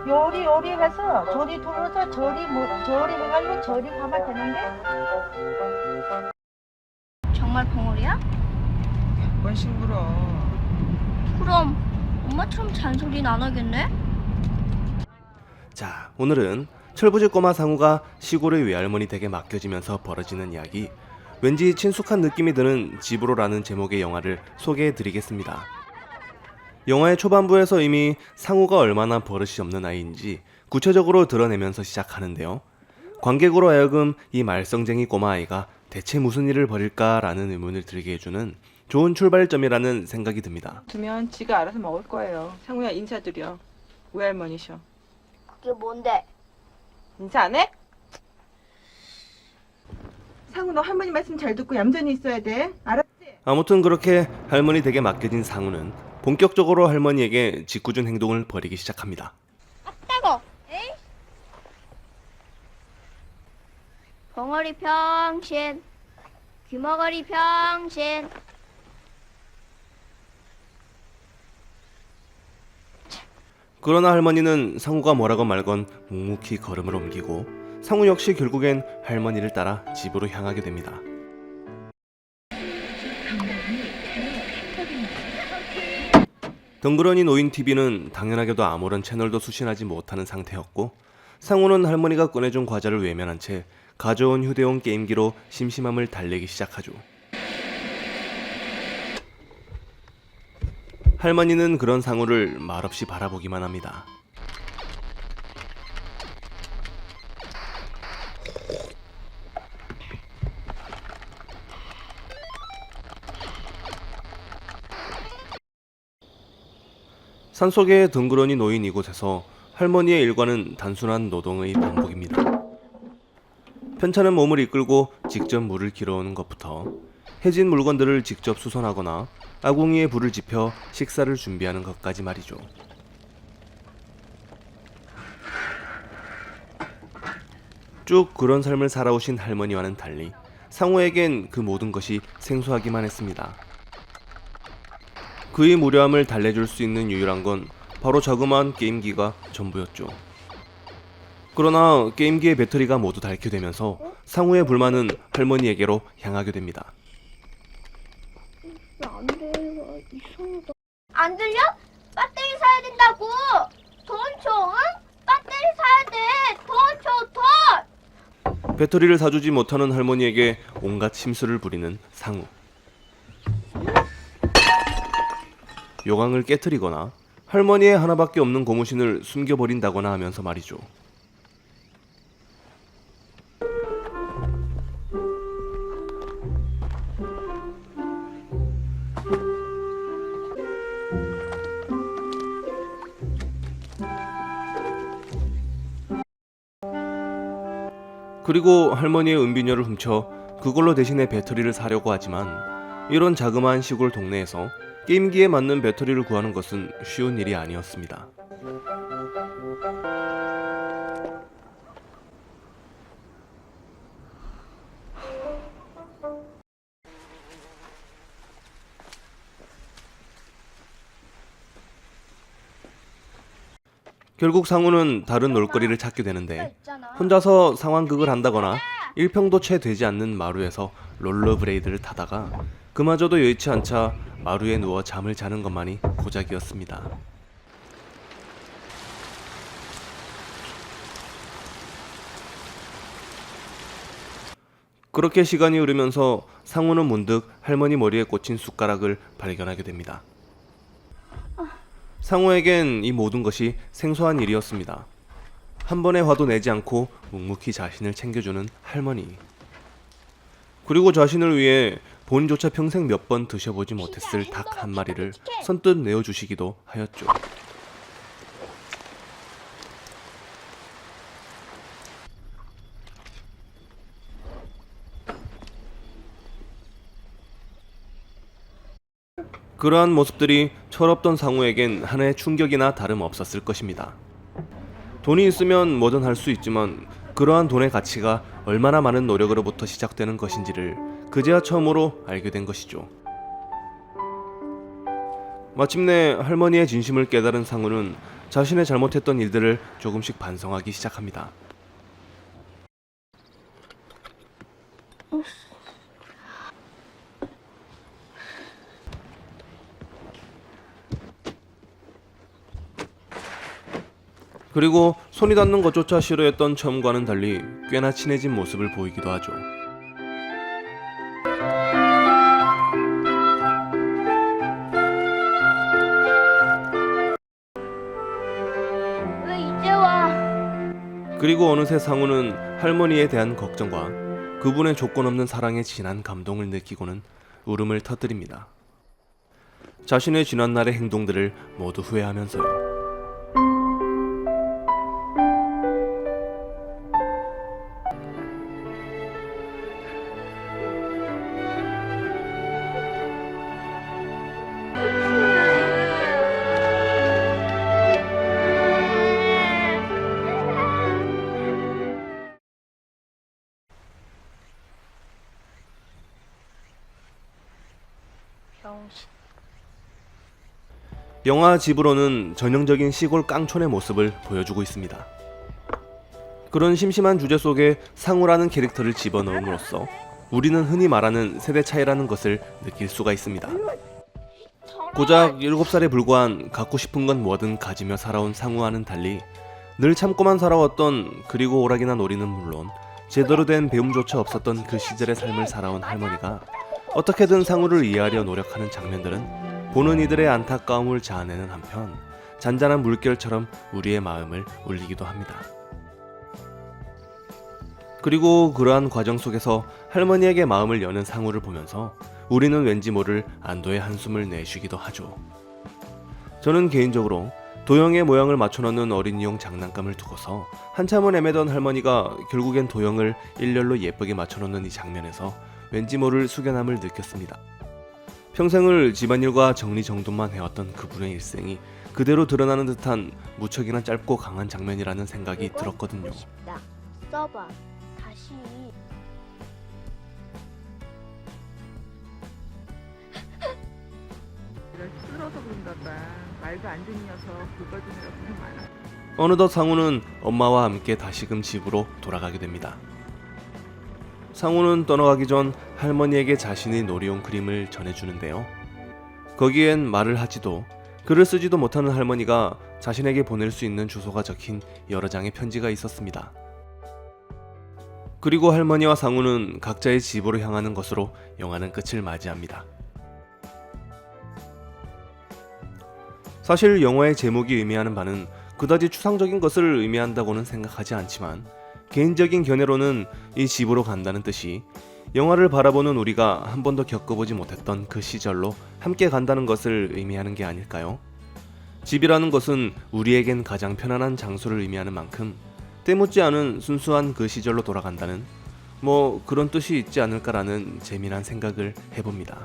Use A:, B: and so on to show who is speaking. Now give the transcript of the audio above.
A: 요리해서 조리 둘러서 조리해가지고 조리하면 되는데.
B: 정말 벙어리야?
C: 뭔 싱그러.
B: 그럼 엄마처럼 잔소리는 안 하겠네?
D: 자, 오늘은 철부지 꼬마 상우가 시골의 외할머니 댁에 맡겨지면서 벌어지는 이야기, 왠지 친숙한 느낌이 드는 집으로라는 제목의 영화를 소개해 드리겠습니다. 영화의 초반부에서 이미 상우가 얼마나 버릇이 없는 아이인지 구체적으로 드러내면서 시작하는데요. 관객으로 하여금 이 말썽쟁이 꼬마아이가 대체 무슨 일을 벌일까라는 의문을 들게 해주는 좋은 출발점이라는 생각이 듭니다.
C: 두면 지가 알아서 먹을 거예요. 상우야 인사드려. 외할머니셔.
B: 그게 뭔데?
C: 인사 안 해? 상우 너 할머니 말씀 잘 듣고 얌전히 있어야 돼. 알았지?
D: 아무튼 그렇게 할머니 댁에 맡겨진 상우는 본격적으로 할머니에게 짓궂은 행동을 벌이기 시작합니다.
B: 따고! 에이? 벙어리 평신, 귀머거리 평신.
D: 그러나 할머니는 상우가 뭐라고 말건 묵묵히 걸음을 옮기고 상우 역시 결국엔 할머니를 따라 집으로 향하게 됩니다. 덩그러니 놓인 TV는 당연하게도 아무런 채널도 수신하지 못하는 상태였고, 상우는 할머니가 꺼내준 과자를 외면한 채 가져온 휴대용 게임기로 심심함을 달래기 시작하죠. 할머니는 그런 상우를 말없이 바라보기만 합니다. 산속에 덩그러니 놓인 이곳에서 할머니의 일과는 단순한 노동의 반복입니다. 편찮은 몸을 이끌고 직접 물을 길어오는 것부터 해진 물건들을 직접 수선하거나 아궁이에 불을 지펴 식사를 준비하는 것까지 말이죠. 쭉 그런 삶을 살아오신 할머니와는 달리 상우에겐 그 모든 것이 생소하기만 했습니다. 그의 무료함을 달래줄 수 있는 유일한 건 바로 자그마한 게임기가 전부였죠. 그러나 게임기의 배터리가 모두 닳게 되면서 상우의 불만은 할머니에게로 향하게 됩니다.
B: 안 돼, 이상하다. 안 들려? 배터리 사야 된다고! 돈 줘, 응? 배터리 사야 돼! 돈 줘, 돈!
D: 배터리를 사주지 못하는 할머니에게 온갖 심술을 부리는 상우. 요강을 깨트리거나 할머니의 하나밖에 없는 고무신을 숨겨버린다거나 하면서 말이죠. 그리고 할머니의 은비녀를 훔쳐 그걸로 대신에 배터리를 사려고 하지만 이런 자그마한 시골 동네에서 게임기에 맞는 배터리를 구하는 것은 쉬운 일이 아니었습니다. 결국 상우는 다른 놀거리를 찾게 되는데 혼자서 상황극을 한다거나 일평도 채 되지 않는 마루에서 롤러브레이드를 타다가 그마저도 여의치 않자 마루에 누워 잠을 자는 것만이 고작이었습니다. 그렇게 시간이 흐르면서 상우는 문득 할머니 머리에 꽂힌 숟가락을 발견하게 됩니다. 상우에겐 이 모든 것이 생소한 일이었습니다. 한 번의 화도 내지 않고 묵묵히 자신을 챙겨주는 할머니. 그리고 자신을 위해 본인조차 평생 몇 번 드셔보지 못했을 닭 한 마리를 선뜻 내어주시기도 하였죠. 그러한 모습들이 철없던 상우에겐 하나의 충격이나 다름없었을 것입니다. 돈이 있으면 뭐든 할 수 있지만 그러한 돈의 가치가 얼마나 많은 노력으로부터 시작되는 것인지를 그제야 처음으로 알게 된 것이죠. 마침내 할머니의 진심을 깨달은 상우는 자신의 잘못했던 일들을 조금씩 반성하기 시작합니다. 그리고 손이 닿는 것조차 싫어했던 처음과는 달리 꽤나 친해진 모습을 보이기도 하죠.
B: 왜 이제 와?
D: 그리고 어느새 상우는 할머니에 대한 걱정과 그분의 조건 없는 사랑에 진한 감동을 느끼고는 울음을 터뜨립니다. 자신의 지난날의 행동들을 모두 후회하면서요. 영화 집으로는 전형적인 시골 깡촌의 모습을 보여주고 있습니다. 그런 심심한 주제 속에 상우라는 캐릭터를 집어넣음으로써 우리는 흔히 말하는 세대 차이라는 것을 느낄 수가 있습니다. 고작 7살에 불과한 갖고 싶은 건 뭐든 가지며 살아온 상우와는 달리 늘 참고만 살아왔던, 그리고 오락이나 놀이는 물론 제대로 된 배움조차 없었던 그 시절의 삶을 살아온 할머니가 어떻게든 상우를 이해하려 노력하는 장면들은 보는 이들의 안타까움을 자아내는 한편 잔잔한 물결처럼 우리의 마음을 울리기도 합니다. 그리고 그러한 과정 속에서 할머니에게 마음을 여는 상우를 보면서 우리는 왠지 모를 안도의 한숨을 내쉬기도 하죠. 저는 개인적으로 도형의 모양을 맞춰놓는 어린이용 장난감을 두고서 한참을 헤매던 할머니가 결국엔 도형을 일렬로 예쁘게 맞춰놓는 이 장면에서 왠지 모를 숙연함을 느꼈습니다. 평생을 집안일과 정리정돈만 해왔던 그분의 일생이 그대로 드러나는 듯한 무척이나 짧고 강한 장면이라는 생각이 들었거든요.
B: 싶다. 써봐. 다시.
C: 내가 쓸어서 그런가 봐. 말도 안 듣는 녀석 긁어주느라 고생 많아.
D: 어느덧 상우는 엄마와 함께 다시금 집으로 돌아가게 됩니다. 상우는 떠나가기 전 할머니에게 자신이 놀이용 그림을 전해주는데요. 거기엔 말을 하지도 글을 쓰지도 못하는 할머니가 자신에게 보낼 수 있는 주소가 적힌 여러 장의 편지가 있었습니다. 그리고 할머니와 상우는 각자의 집으로 향하는 것으로 영화는 끝을 맞이합니다. 사실 영화의 제목이 의미하는 바는 그다지 추상적인 것을 의미한다고는 생각하지 않지만, 개인적인 견해로는 이 집으로 간다는 뜻이 영화를 바라보는 우리가 한 번도 겪어보지 못했던 그 시절로 함께 간다는 것을 의미하는 게 아닐까요? 집이라는 것은 우리에겐 가장 편안한 장소를 의미하는 만큼 때묻지 않은 순수한 그 시절로 돌아간다는 그런 뜻이 있지 않을까라는 재미난 생각을 해봅니다.